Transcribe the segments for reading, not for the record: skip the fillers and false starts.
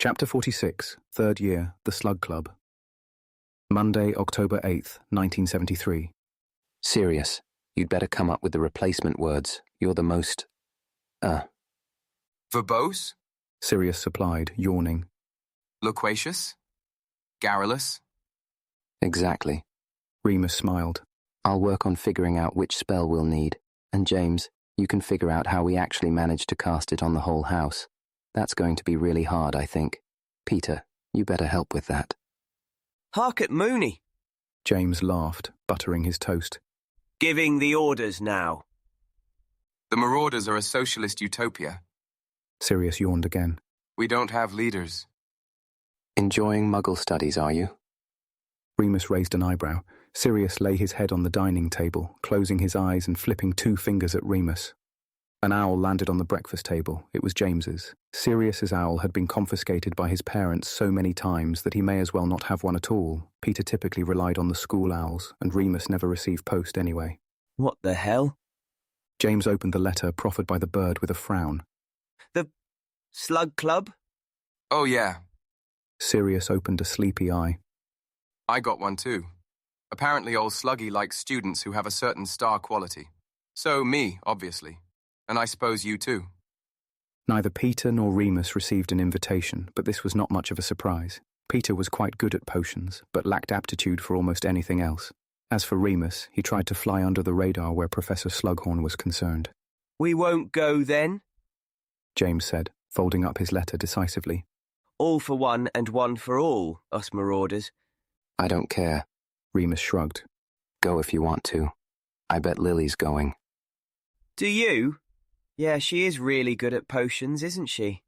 Chapter 46, Third Year, The Slug Club. Monday, October 8th, 1973. Sirius, you'd better come up with the replacement words. You're the most... Verbose? Sirius supplied, yawning. Loquacious? Garrulous? Exactly. Remus smiled. I'll work on figuring out which spell we'll need. And James, you can figure out how we actually managed to cast it on the whole house. That's going to be really hard, I think. Peter, you better help with that. Hark at Mooney. James laughed, buttering his toast. Giving the orders now. The Marauders are a socialist utopia. Sirius yawned again. We don't have leaders. Enjoying Muggle studies, are you? Remus raised an eyebrow. Sirius lay his head on the dining table, closing his eyes and flipping 2 fingers at Remus. An owl landed on the breakfast table. It was James's. Sirius's owl had been confiscated by his parents so many times that he may as well not have one at all. Peter typically relied on the school owls, and Remus never received post anyway. What the hell? James opened the letter proffered by the bird with a frown. The Slug Club? Oh, yeah. Sirius opened a sleepy eye. I got one too. Apparently old Sluggy likes students who have a certain star quality. So me, obviously. And I suppose you too. Neither Peter nor Remus received an invitation, but this was not much of a surprise. Peter was quite good at potions, but lacked aptitude for almost anything else. As for Remus, he tried to fly under the radar where Professor Slughorn was concerned. We won't go then? James said, folding up his letter decisively. All for one and one for all, us Marauders. I don't care. Remus shrugged. Go if you want to. I bet Lily's going. Do you? Yeah, she is really good at potions, isn't she?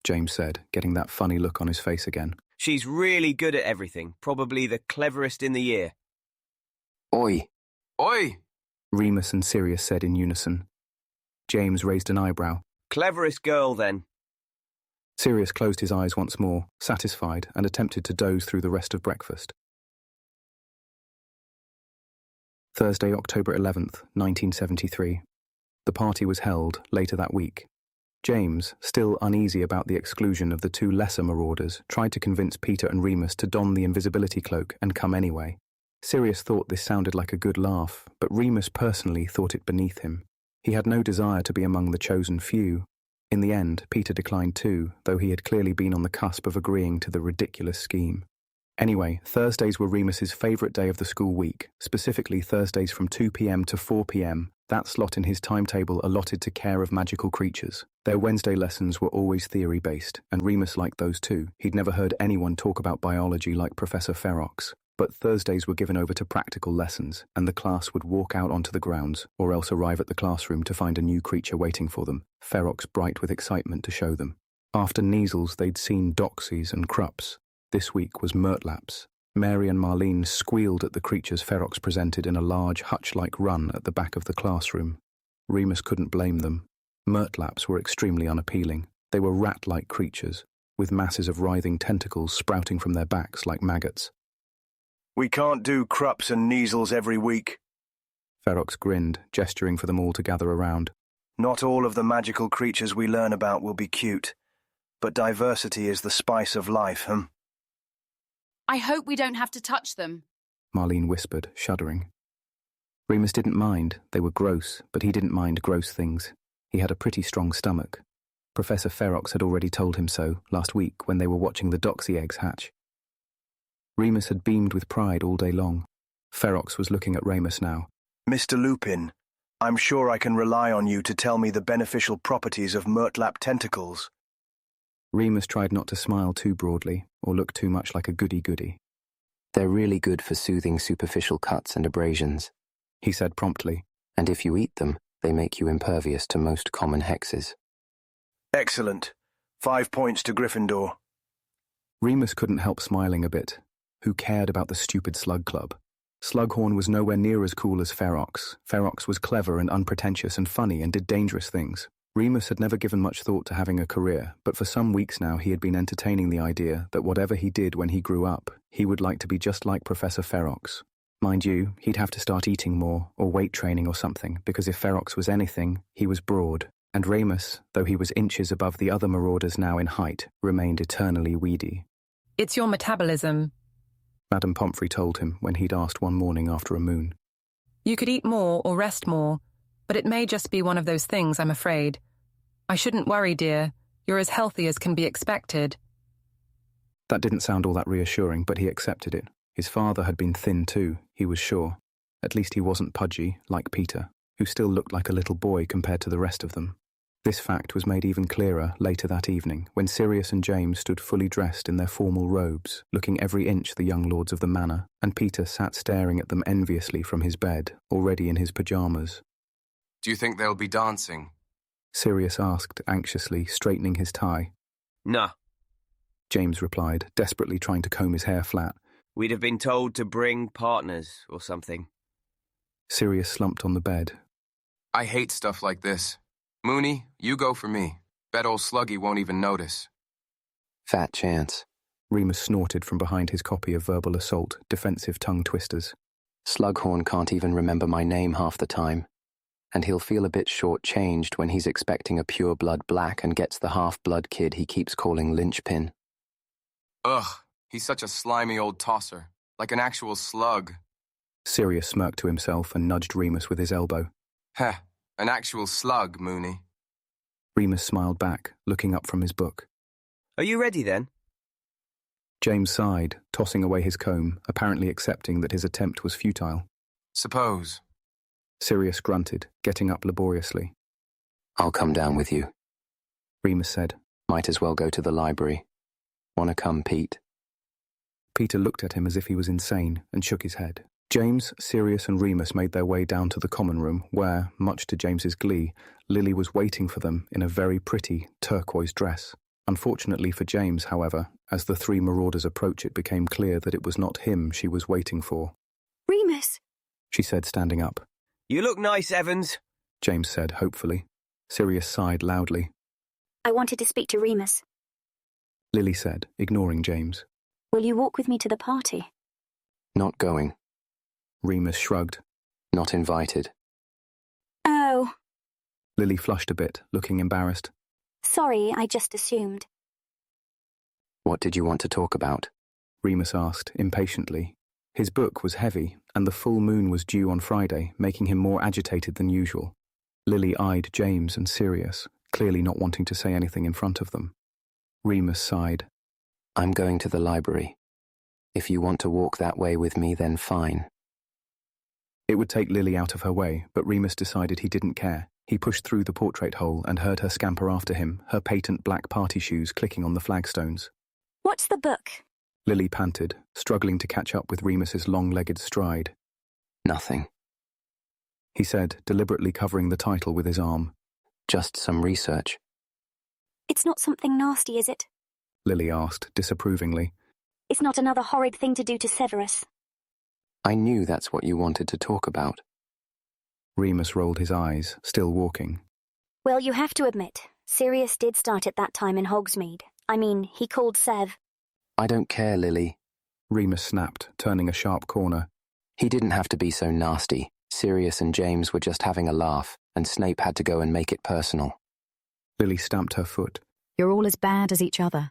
James said, getting that funny look on his face again. She's really good at everything, probably the cleverest in the year. Oi! Oi! Remus and Sirius said in unison. James raised an eyebrow. Cleverest girl, then. Sirius closed his eyes once more, satisfied, and attempted to doze through the rest of breakfast. Thursday, October 11th, 1973. The party was held later that week. James, still uneasy about the exclusion of the 2 lesser Marauders, tried to convince Peter and Remus to don the invisibility cloak and come anyway. Sirius thought this sounded like a good laugh, but Remus personally thought it beneath him. He had no desire to be among the chosen few. In the end, Peter declined too, though he had clearly been on the cusp of agreeing to the ridiculous scheme. Anyway, Thursdays were Remus's favourite day of the school week, specifically Thursdays from 2 p.m. to 4 p.m, that slot in his timetable allotted to care of magical creatures. Their Wednesday lessons were always theory-based, and Remus liked those too. He'd never heard anyone talk about biology like Professor Ferox. But Thursdays were given over to practical lessons, and the class would walk out onto the grounds, or else arrive at the classroom to find a new creature waiting for them, Ferox bright with excitement to show them. After Neasels, they'd seen Doxies and Krups. This week was Murtlaps. Mary and Marlene squealed at the creatures Ferox presented in a large hutch-like run at the back of the classroom. Remus couldn't blame them. Murtlaps were extremely unappealing. They were rat-like creatures, with masses of writhing tentacles sprouting from their backs like maggots. We can't do Krups and Neasels every week. Ferox grinned, gesturing for them all to gather around. Not all of the magical creatures we learn about will be cute, but diversity is the spice of life, I hope we don't have to touch them, Marlene whispered, shuddering. Remus didn't mind. They were gross, but he didn't mind gross things. He had a pretty strong stomach. Professor Ferox had already told him so last week when they were watching the Doxy eggs hatch. Remus had beamed with pride all day long. Ferox was looking at Remus now. Mr. Lupin, I'm sure I can rely on you to tell me the beneficial properties of Murtlap tentacles. Remus tried not to smile too broadly or look too much like a goody-goody. They're really good for soothing superficial cuts and abrasions, he said promptly. And if you eat them, they make you impervious to most common hexes. Excellent. 5 points to Gryffindor. Remus couldn't help smiling a bit. Who cared about the stupid Slug Club? Slughorn was nowhere near as cool as Ferox. Ferox was clever and unpretentious and funny and did dangerous things. Remus had never given much thought to having a career, but for some weeks now he had been entertaining the idea that whatever he did when he grew up, he would like to be just like Professor Ferox. Mind you, he'd have to start eating more, or weight training or something, because if Ferox was anything, he was broad. And Remus, though he was inches above the other marauders now in height, remained eternally weedy. It's your metabolism. Madame Pomfrey told him when he'd asked one morning after a moon. You could eat more or rest more, but it may just be one of those things, I'm afraid. I shouldn't worry, dear. You're as healthy as can be expected. That didn't sound all that reassuring, but he accepted it. His father had been thin too, he was sure. At least he wasn't pudgy, like Peter, who still looked like a little boy compared to the rest of them. This fact was made even clearer later that evening, when Sirius and James stood fully dressed in their formal robes, looking every inch the young lords of the manor, and Peter sat staring at them enviously from his bed, already in his pyjamas. Do you think they'll be dancing? Sirius asked anxiously, straightening his tie. Nah, James replied, desperately trying to comb his hair flat. we'd have been told to bring partners or something. Sirius slumped on the bed. I hate stuff like this. Mooney, you go for me. Bet old Sluggy won't even notice. Fat chance. Remus snorted from behind his copy of Verbal Assault, Defensive Tongue Twisters. Slughorn can't even remember my name half the time. And he'll feel a bit short-changed when he's expecting a pure-blood black and gets the half-blood kid he keeps calling Linchpin. Ugh, he's such a slimy old tosser. Like an actual slug. Sirius smirked to himself and nudged Remus with his elbow. Heh, an actual slug, Mooney. Remus smiled back, looking up from his book. Are you ready then? James sighed, tossing away his comb, apparently accepting that his attempt was futile. Suppose. Sirius grunted, getting up laboriously. I'll come down with you. Remus said. Might as well go to the library. Wanna come, Pete? Peter looked at him as if he was insane and shook his head. James, Sirius and Remus made their way down to the common room where, much to James's glee, Lily was waiting for them in a very pretty turquoise dress. Unfortunately for James, however, as the three marauders approached, it became clear that it was not him she was waiting for. Remus! She said, standing up. You look nice, Evans. James said, hopefully. Sirius sighed loudly. I wanted to speak to Remus. Lily said, ignoring James. Will you walk with me to the party? Not going. Remus shrugged. Not invited. Oh. Lily flushed a bit, looking embarrassed. Sorry, I just assumed. What did you want to talk about? Remus asked, impatiently. His book was heavy, and the full moon was due on Friday, making him more agitated than usual. Lily eyed James and Sirius, clearly not wanting to say anything in front of them. Remus sighed. I'm going to the library. If you want to walk that way with me, then fine. It would take Lily out of her way, but Remus decided he didn't care. He pushed through the portrait hole and heard her scamper after him, her patent black party shoes clicking on the flagstones. What's the book? Lily panted, struggling to catch up with Remus's long-legged stride. Nothing. He said, deliberately covering the title with his arm. Just some research. It's not something nasty, is it? Lily asked, disapprovingly. It's not another horrid thing to do to Severus. I knew that's what you wanted to talk about. Remus rolled his eyes, still walking. Well, you have to admit, Sirius did start at that time in Hogsmeade. I mean, he called Sev. I don't care, Lily. Remus snapped, turning a sharp corner. He didn't have to be so nasty. Sirius and James were just having a laugh, and Snape had to go and make it personal. Lily stamped her foot. You're all as bad as each other.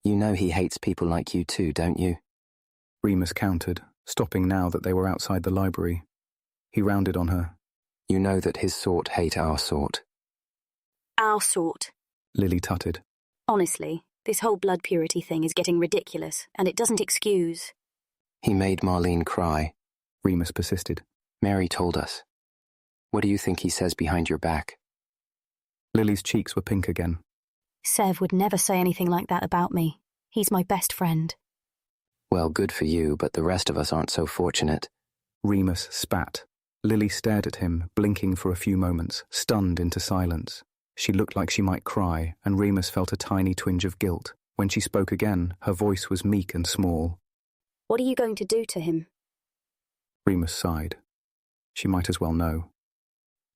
You know he hates people like you too, don't you? Remus countered, stopping now that they were outside the library. He rounded on her. You know that his sort hate our sort. Our sort. Lily tutted. Honestly, this whole blood purity thing is getting ridiculous, and it doesn't excuse. He made Marlene cry. Remus persisted. Mary told us. What do you think he says behind your back? Lily's cheeks were pink again. Sev would never say anything like that about me. He's my best friend. Well, good for you, but the rest of us aren't so fortunate. Remus spat. Lily stared at him, blinking for a few moments, stunned into silence. She looked like she might cry, and Remus felt a tiny twinge of guilt. When she spoke again, her voice was meek and small. What are you going to do to him? Remus sighed. She might as well know.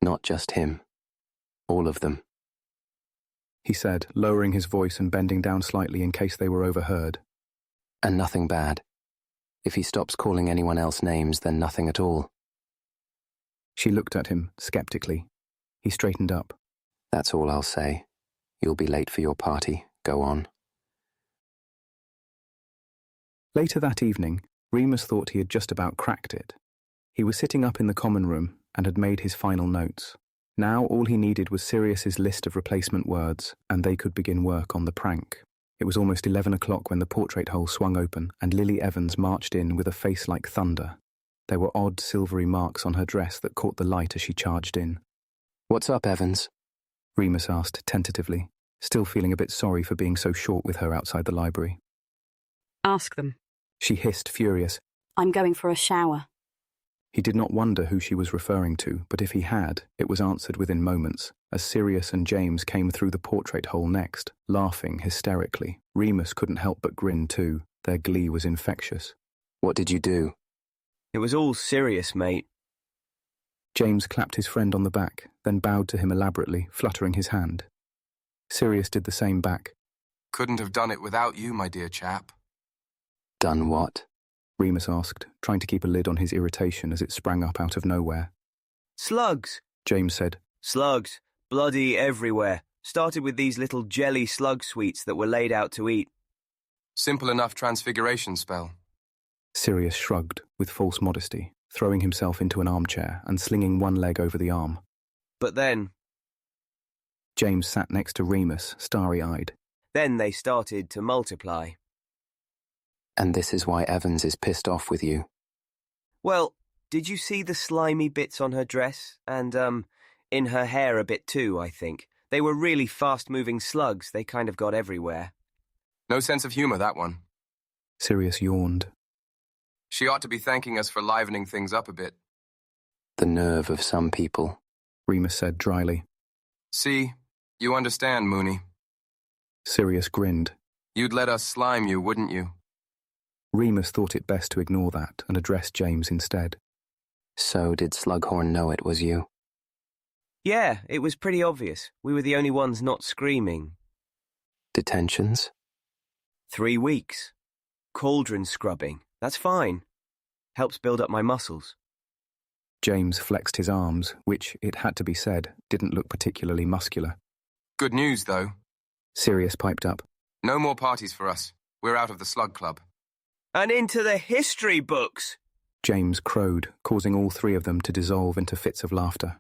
Not just him. All of them. He said, lowering his voice and bending down slightly in case they were overheard. And nothing bad. If he stops calling anyone else names, then nothing at all. She looked at him, skeptically. He straightened up. That's all I'll say. You'll be late for your party. Go on. Later that evening, Remus thought he had just about cracked it. He was sitting up in the common room and had made his final notes. Now all he needed was Sirius's list of replacement words, and they could begin work on the prank. It was almost 11 o'clock when the portrait hole swung open and Lily Evans marched in with a face like thunder. There were odd silvery marks on her dress that caught the light as she charged in. What's up, Evans? Remus asked tentatively, still feeling a bit sorry for being so short with her outside the library. Ask them. She hissed, furious. I'm going for a shower. He did not wonder who she was referring to, but if he had, it was answered within moments, as Sirius and James came through the portrait hole next, laughing hysterically. Remus couldn't help but grin too. Their glee was infectious. What did you do? It was all Sirius, mate. James clapped his friend on the back, then bowed to him elaborately, fluttering his hand. Sirius did the same back. Couldn't have done it without you, my dear chap. Done what? Remus asked, trying to keep a lid on his irritation as it sprang up out of nowhere. Slugs, James said. Slugs. Bloody everywhere. Started with these little jelly slug sweets that were laid out to eat. Simple enough transfiguration spell. Sirius shrugged, with false modesty, throwing himself into an armchair and slinging one leg over the arm. But then... James sat next to Remus, starry-eyed. Then they started to multiply. And this is why Evans is pissed off with you. Well, did you see the slimy bits on her dress? And, in her hair a bit too, I think. They were really fast-moving slugs. They kind of got everywhere. No sense of humour, that one. Sirius yawned. She ought to be thanking us for livening things up a bit. The nerve of some people, Remus said dryly. See, you understand, Mooney. Sirius grinned. You'd let us slime you, wouldn't you? Remus thought it best to ignore that and address James instead. So did Slughorn know it was you? Yeah, it was pretty obvious. We were the only ones not screaming. Detentions? 3 weeks. Cauldron scrubbing. That's fine. Helps build up my muscles. James flexed his arms, which, it had to be said, didn't look particularly muscular. Good news, though. Sirius piped up. No more parties for us. We're out of the Slug Club. And into the history books! James crowed, causing all three of them to dissolve into fits of laughter.